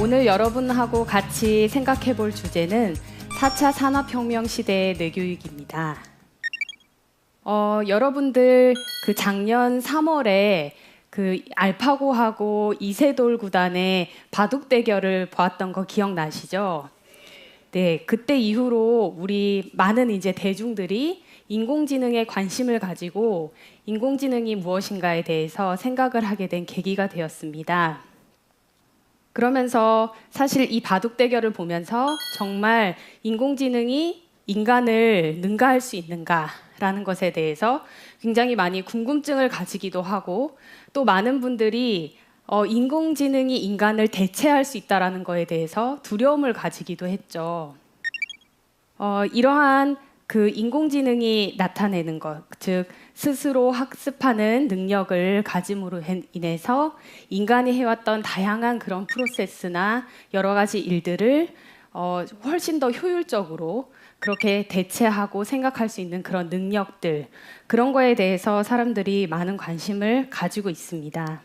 오늘 여러분하고 같이 생각해 볼 주제는 4차 산업혁명 시대의 뇌교육입니다. 여러분들 그 작년 3월에 그 알파고하고 이세돌 구단의 바둑 대결을 보았던 거 기억나시죠? 네, 그때 이후로 우리 많은 이제 대중들이 인공지능에 관심을 가지고 인공지능이 무엇인가에 대해서 생각을 하게 된 계기가 되었습니다. 그러면서 사실 이 바둑 대결을 보면서 정말 인공지능이 인간을 능가할 수 있는가라는 것에 대해서 굉장히 많이 궁금증을 가지기도 하고, 또 많은 분들이 인공지능이 인간을 대체할 수 있다는 것에 대해서 두려움을 가지기도 했죠. 이러한 그 인공지능이 나타내는 것, 즉 스스로 학습하는 능력을 가짐으로 인해서 인간이 해왔던 다양한 그런 프로세스나 여러 가지 일들을 훨씬 더 효율적으로 그렇게 대체하고 생각할 수 있는 그런 능력들, 그런 거에 대해서 사람들이 많은 관심을 가지고 있습니다.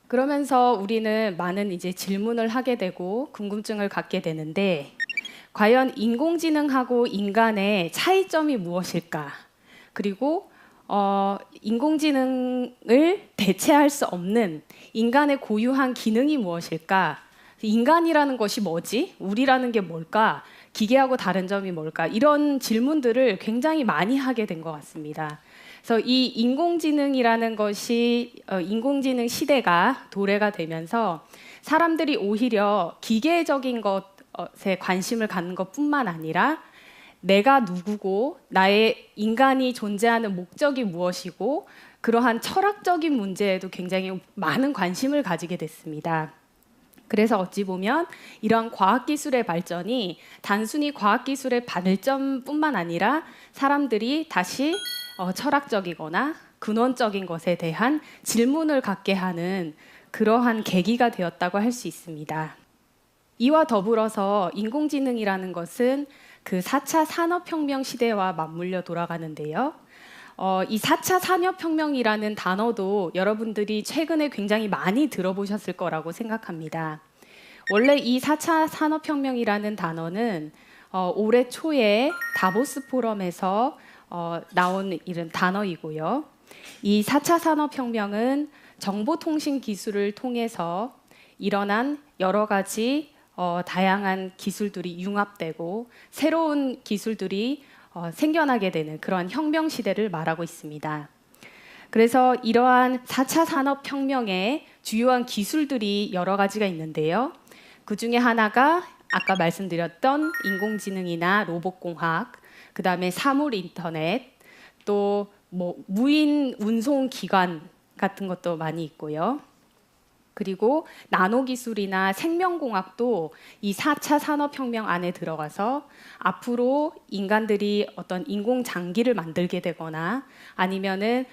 그러면서 우리는 많은 이제 질문을 하게 되고 궁금증을 갖게 되는데, 과연 인공지능하고 인간의 차이점이 무엇일까? 그리고 인공지능을 대체할 수 없는 인간의 고유한 기능이 무엇일까? 인간이라는 것이 뭐지? 우리라는 게 뭘까? 기계하고 다른 점이 뭘까? 이런 질문들을 굉장히 많이 하게 된 것 같습니다. 그래서 이 인공지능이라는 것이 인공지능 시대가 도래가 되면서 사람들이 오히려 기계적인 것에 관심을 갖는 것뿐만 아니라 내가 누구고 나의 인간이 존재하는 목적이 무엇이고 그러한 철학적인 문제에도 굉장히 많은 관심을 가지게 됐습니다. 그래서 어찌 보면 이러한 과학기술의 발전이 단순히 과학기술의 발전뿐만 아니라 사람들이 다시 철학적이거나 근원적인 것에 대한 질문을 갖게 하는 그러한 계기가 되었다고 할 수 있습니다. 이와 더불어서 인공지능이라는 것은 그 4차 산업혁명 시대와 맞물려 돌아가는데요. 이 4차 산업혁명이라는 단어도 여러분들이 최근에 굉장히 많이 들어보셨을 거라고 생각합니다. 원래 이 4차 산업혁명이라는 단어는 올해 초에 다보스 포럼에서 나온 이런 단어이고요. 이 4차 산업혁명은 정보통신 기술을 통해서 일어난 여러 가지 다양한 기술들이 융합되고 새로운 기술들이 생겨나게 되는 그러한 혁명 시대를 말하고 있습니다. 그래서 이러한 4차 산업혁명의 주요한 기술들이 여러 가지가 있는데요. 그 중에 하나가 아까 말씀드렸던 인공지능이나 로봇공학, 그 다음에 사물인터넷, 또 뭐 무인 운송기관 같은 것도 많이 있고요. 그리고 나노기술이나 생명공학도 이 4차 산업혁명 안에 들어가서 앞으로 인간들이 어떤 인공장기를 만들게 되거나 아니면은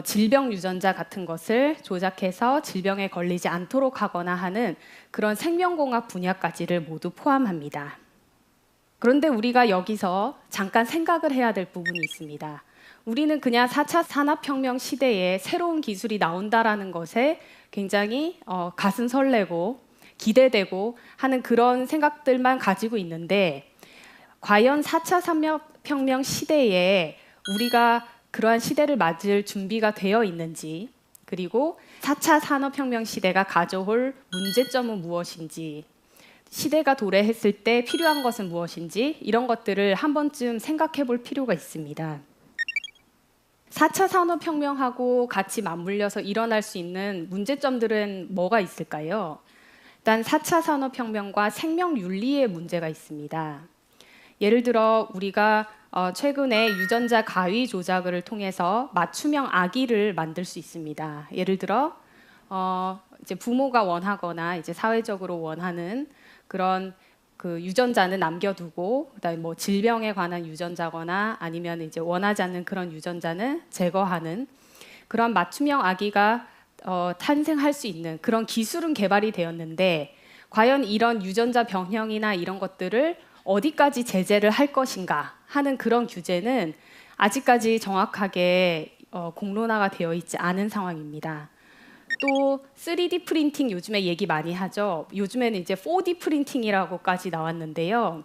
질병 유전자 같은 것을 조작해서 질병에 걸리지 않도록 하거나 하는 그런 생명공학 분야까지를 모두 포함합니다. 그런데 우리가 여기서 잠깐 생각을 해야 될 부분이 있습니다. 우리는 그냥 4차 산업혁명 시대에 새로운 기술이 나온다라는 것에 굉장히 가슴 설레고 기대되고 하는 그런 생각들만 가지고 있는데, 과연 4차 산업혁명 시대에 우리가 그러한 시대를 맞을 준비가 되어 있는지, 그리고 4차 산업혁명 시대가 가져올 문제점은 무엇인지, 시대가 도래했을 때 필요한 것은 무엇인지, 이런 것들을 한 번쯤 생각해 볼 필요가 있습니다. 4차 산업혁명하고 같이 맞물려서 일어날 수 있는 문제점들은 뭐가 있을까요? 일단 4차 산업혁명과 생명윤리의 문제가 있습니다. 예를 들어 우리가 최근에 유전자 가위 조작을 통해서 맞춤형 아기를 만들 수 있습니다. 예를 들어 이제 부모가 원하거나 이제 사회적으로 원하는 그런 그 유전자는 남겨두고, 그다음에 뭐 질병에 관한 유전자거나 아니면 이제 원하지 않는 그런 유전자는 제거하는 그런 맞춤형 아기가 탄생할 수 있는 그런 기술은 개발이 되었는데, 과연 이런 유전자 변형이나 이런 것들을 어디까지 제재를 할 것인가 하는 그런 규제는 아직까지 정확하게 공론화가 되어 있지 않은 상황입니다. 또 3D 프린팅 요즘에 얘기 많이 하죠. 요즘에는 이제 4D 프린팅이라고까지 나왔는데요.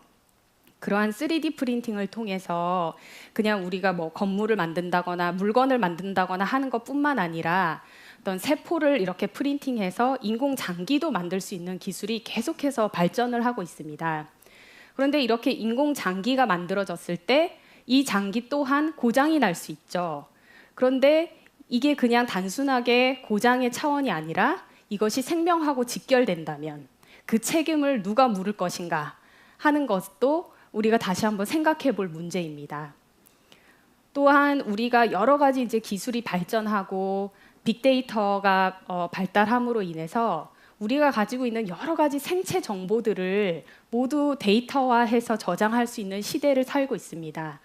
그러한 3D 프린팅을 통해서 그냥 우리가 뭐 건물을 만든다거나 물건을 만든다거나 하는 것뿐만 아니라 어떤 세포를 이렇게 프린팅해서 인공 장기도 만들 수 있는 기술이 계속해서 발전을 하고 있습니다. 그런데 이렇게 인공 장기가 만들어졌을 때 이 장기 또한 고장이 날 수 있죠. 그런데 이게 그냥 단순하게 고장의 차원이 아니라 이것이 생명하고 직결된다면 그 책임을 누가 물을 것인가 하는 것도 우리가 다시 한번 생각해 볼 문제입니다. 또한 우리가 여러 가지 이제 기술이 발전하고 빅데이터가 발달함으로 인해서 우리가 가지고 있는 여러 가지 생체 정보들을 모두 데이터화해서 저장할 수 있는 시대를 살고 있습니다.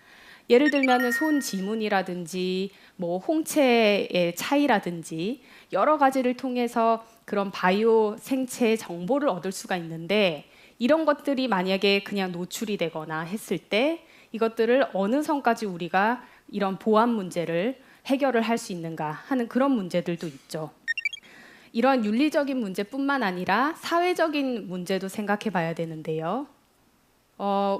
예를 들면 손 지문이라든지 뭐 홍채의 차이라든지 여러 가지를 통해서 그런 바이오 생체 정보를 얻을 수가 있는데 이런 것들이 만약에 그냥 노출이 되거나 했을 때 이것들을 어느 선까지 우리가 이런 보안 문제를 해결을 할 수 있는가 하는 그런 문제들도 있죠. 이런 윤리적인 문제뿐만 아니라 사회적인 문제도 생각해 봐야 되는데요.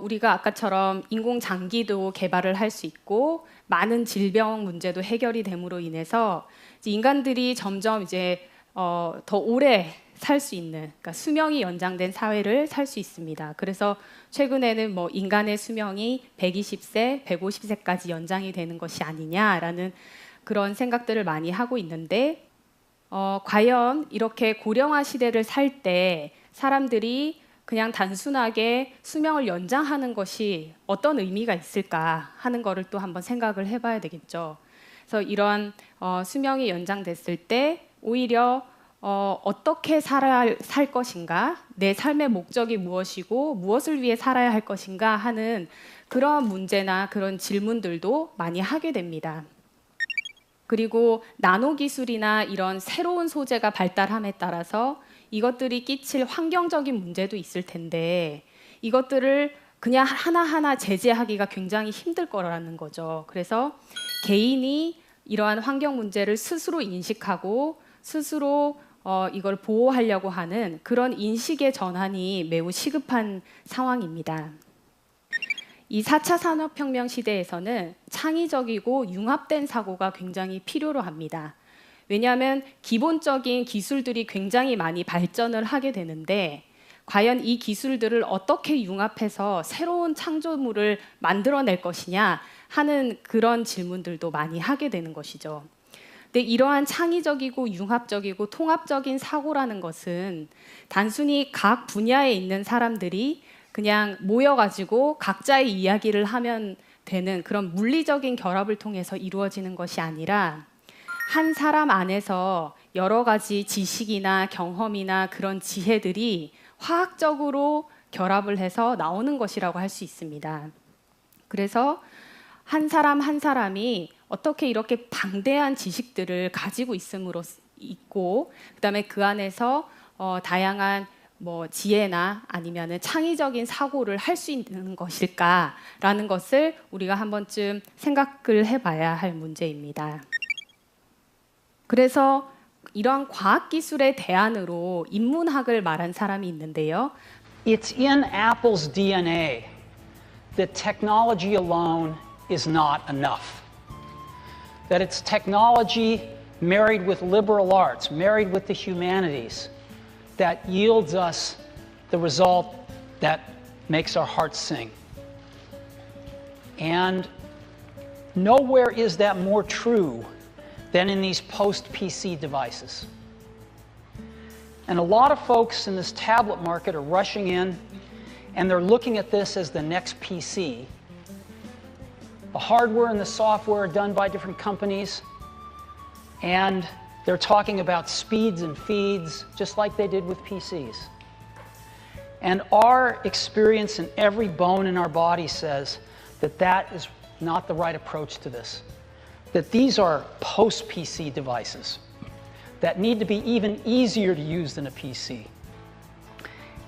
우리가 아까처럼 인공 장기도 개발을 할 수 있고 많은 질병 문제도 해결이 됨으로 인해서 이제 인간들이 점점 이제 더 오래 살 수 있는, 그러니까 수명이 연장된 사회를 살 수 있습니다. 그래서 최근에는 뭐 인간의 수명이 120세, 150세까지 연장이 되는 것이 아니냐라는 그런 생각들을 많이 하고 있는데 과연 이렇게 고령화 시대를 살 때 사람들이 그냥 단순하게 수명을 연장하는 것이 어떤 의미가 있을까 하는 거를 또 한번 생각을 해봐야 되겠죠. 그래서 이런 수명이 연장됐을 때 오히려 어떻게 살 것인가, 내 삶의 목적이 무엇이고 무엇을 위해 살아야 할 것인가 하는 그런 문제나 그런 질문들도 많이 하게 됩니다. 그리고 나노 기술이나 이런 새로운 소재가 발달함에 따라서 이것들이 끼칠 환경적인 문제도 있을 텐데 이것들을 그냥 하나하나 제재하기가 굉장히 힘들 거라는 거죠. 그래서 개인이 이러한 환경 문제를 스스로 인식하고 스스로 이걸 보호하려고 하는 그런 인식의 전환이 매우 시급한 상황입니다. 이 4차 산업혁명 시대에서는 창의적이고 융합된 사고가 굉장히 필요로 합니다. 왜냐하면 기본적인 기술들이 굉장히 많이 발전을 하게 되는데 과연 이 기술들을 어떻게 융합해서 새로운 창조물을 만들어낼 것이냐 하는 그런 질문들도 많이 하게 되는 것이죠. 근데 이러한 창의적이고 융합적이고 통합적인 사고라는 것은 단순히 각 분야에 있는 사람들이 그냥 모여가지고 각자의 이야기를 하면 되는 그런 물리적인 결합을 통해서 이루어지는 것이 아니라 한 사람 안에서 여러 가지 지식이나 경험이나 그런 지혜들이 화학적으로 결합을 해서 나오는 것이라고 할 수 있습니다. 그래서 한 사람 한 사람이 어떻게 이렇게 방대한 지식들을 가지고 있고 그다음에 그 안에서 다양한 뭐 지혜나 아니면은 창의적인 사고를 할 수 있는 것일까라는 것을 우리가 한 번쯤 생각을 해봐야 할 문제입니다. 그래서 이러한 과학기술의 대안으로 인문학을 말한 사람이 있는데요. It's in Apple's DNA that technology alone is not enough. That it's technology married with liberal arts, married with the humanities, that yields us the result that makes our hearts sing. And nowhere is that more true than in these post-PC devices. And a lot of folks in this tablet market are rushing in and they're looking at this as the next PC. The hardware and the software are done by different companies, and they're talking about speeds and feeds just like they did with PCs. And our experience in every bone in our body says that that is not the right approach to this. That these are post-PC devices that need to be even easier to use than a PC,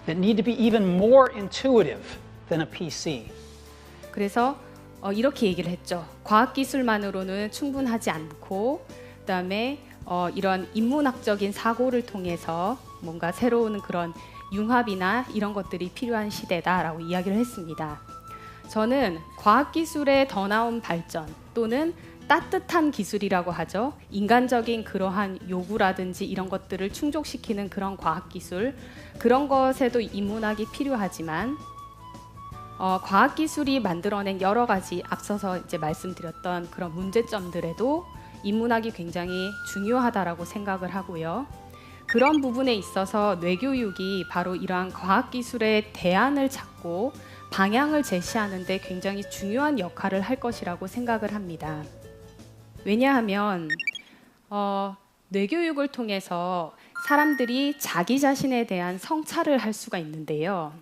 that need to be even more intuitive than a PC. 그래서 이렇게 얘기를 했죠. 과학기술만으로는 충분하지 않고 그다음에 이런 인문학적인 사고를 통해서 뭔가 새로운 그런 융합이나 이런 것들이 필요한 시대다라고 이야기를 했습니다. 저는 과학기술의 더 나은 발전 또는 따뜻한 기술이라고 하죠. 인간적인 그러한 요구라든지 이런 것들을 충족시키는 그런 과학기술, 그런 것에도 인문학이 필요하지만 과학기술이 만들어낸 여러 가지 앞서서 이제 말씀드렸던 그런 문제점들에도 인문학이 굉장히 중요하다라고 생각을 하고요. 그런 부분에 있어서 뇌교육이 바로 이러한 과학기술의 대안을 찾고 방향을 제시하는 데 굉장히 중요한 역할을 할 것이라고 생각을 합니다. 왜냐하면 뇌교육을 통해서 사람들이 자기 자신에 대한 성찰을 할 수가 있는데요.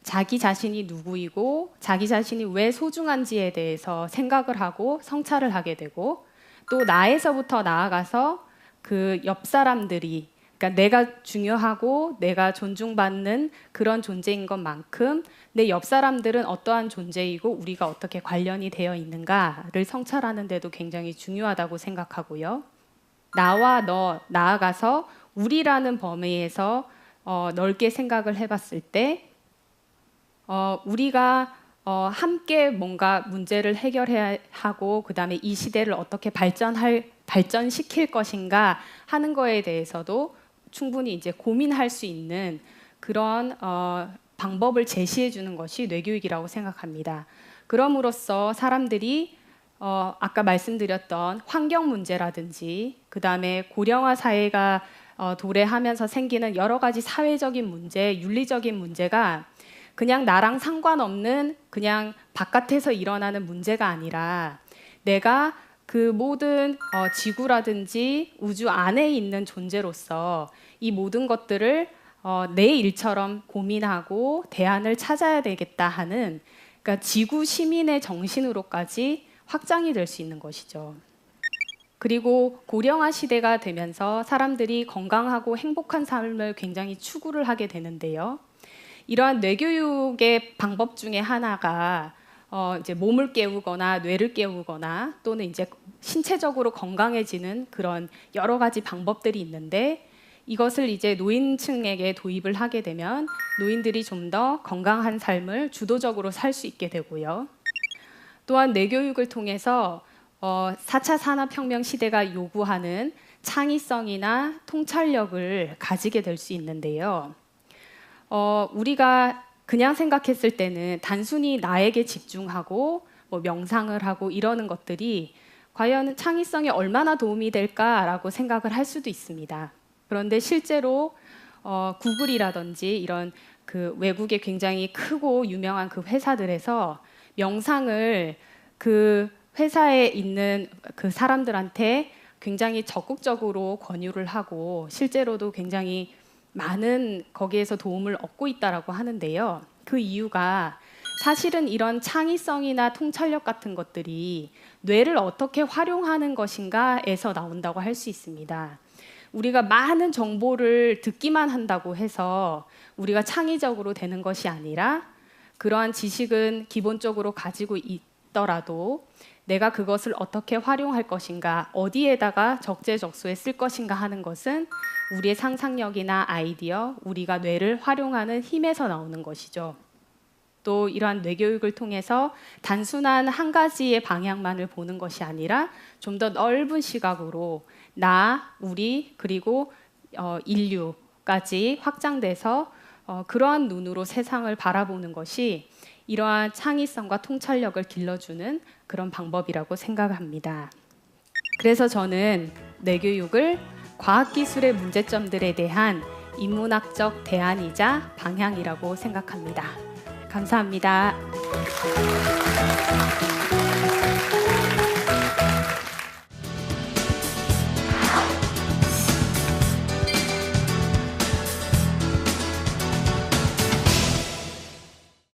자기 자신이 누구이고 자기 자신이 왜 소중한지에 대해서 생각을 하고 성찰을 하게 되고 또 나에서부터 나아가서 그 옆 사람들이 그러니까 내가 중요하고 내가 존중받는 그런 존재인 것만큼 내 옆 사람들은 어떠한 존재이고 우리가 어떻게 관련이 되어 있는가를 성찰하는 데도 굉장히 중요하다고 생각하고요. 나와 너, 나아가서 우리라는 범위에서 넓게 생각을 해봤을 때 우리가 함께 뭔가 문제를 해결해야 하고 그다음에 이 시대를 어떻게 발전시킬 것인가 하는 거에 대해서도 충분히 이제 고민할 수 있는 그런 방법을 제시해 주는 것이 뇌교육이라고 생각합니다. 그럼으로써 사람들이 아까 말씀드렸던 환경 문제라든지 그다음에 고령화 사회가 도래하면서 생기는 여러 가지 사회적인 문제, 윤리적인 문제가 그냥 나랑 상관없는 그냥 바깥에서 일어나는 문제가 아니라 내가 그 모든 지구라든지 우주 안에 있는 존재로서 이 모든 것들을 내 일처럼 고민하고 대안을 찾아야 되겠다 하는 그러니까 지구 시민의 정신으로까지 확장이 될 수 있는 것이죠. 그리고 고령화 시대가 되면서 사람들이 건강하고 행복한 삶을 굉장히 추구를 하게 되는데요. 이러한 뇌교육의 방법 중에 하나가 이제 몸을 깨우거나 뇌를 깨우거나 또는 이제 신체적으로 건강해지는 그런 여러 가지 방법들이 있는데 이것을 이제 노인층에게 도입을 하게 되면 노인들이 좀 더 건강한 삶을 주도적으로 살 수 있게 되고요. 또한 뇌교육을 통해서 4차 산업혁명 시대가 요구하는 창의성이나 통찰력을 가지게 될 수 있는데요. 우리가 그냥 생각했을 때는 단순히 나에게 집중하고 뭐 명상을 하고 이러는 것들이 과연 창의성에 얼마나 도움이 될까라고 생각을 할 수도 있습니다. 그런데 실제로 구글이라든지 이런 그 외국의 굉장히 크고 유명한 그 회사들에서 명상을 그 회사에 있는 그 사람들한테 굉장히 적극적으로 권유를 하고 실제로도 굉장히 많은 거기에서 도움을 얻고 있다라고 하는데요. 그 이유가 사실은 이런 창의성이나 통찰력 같은 것들이 뇌를 어떻게 활용하는 것인가에서 나온다고 할 수 있습니다. 우리가 많은 정보를 듣기만 한다고 해서 우리가 창의적으로 되는 것이 아니라 그러한 지식은 기본적으로 가지고 있더라도 내가 그것을 어떻게 활용할 것인가, 어디에다가 적재적소에 쓸 것인가 하는 것은 우리의 상상력이나 아이디어, 우리가 뇌를 활용하는 힘에서 나오는 것이죠. 또 이러한 뇌교육을 통해서 단순한 한 가지의 방향만을 보는 것이 아니라 좀 더 넓은 시각으로 나, 우리, 그리고 인류까지 확장돼서 그러한 눈으로 세상을 바라보는 것이 이러한 창의성과 통찰력을 길러주는 그런 방법이라고 생각합니다. 그래서 저는 뇌교육을 과학기술의 문제점들에 대한 인문학적 대안이자 방향이라고 생각합니다. 감사합니다.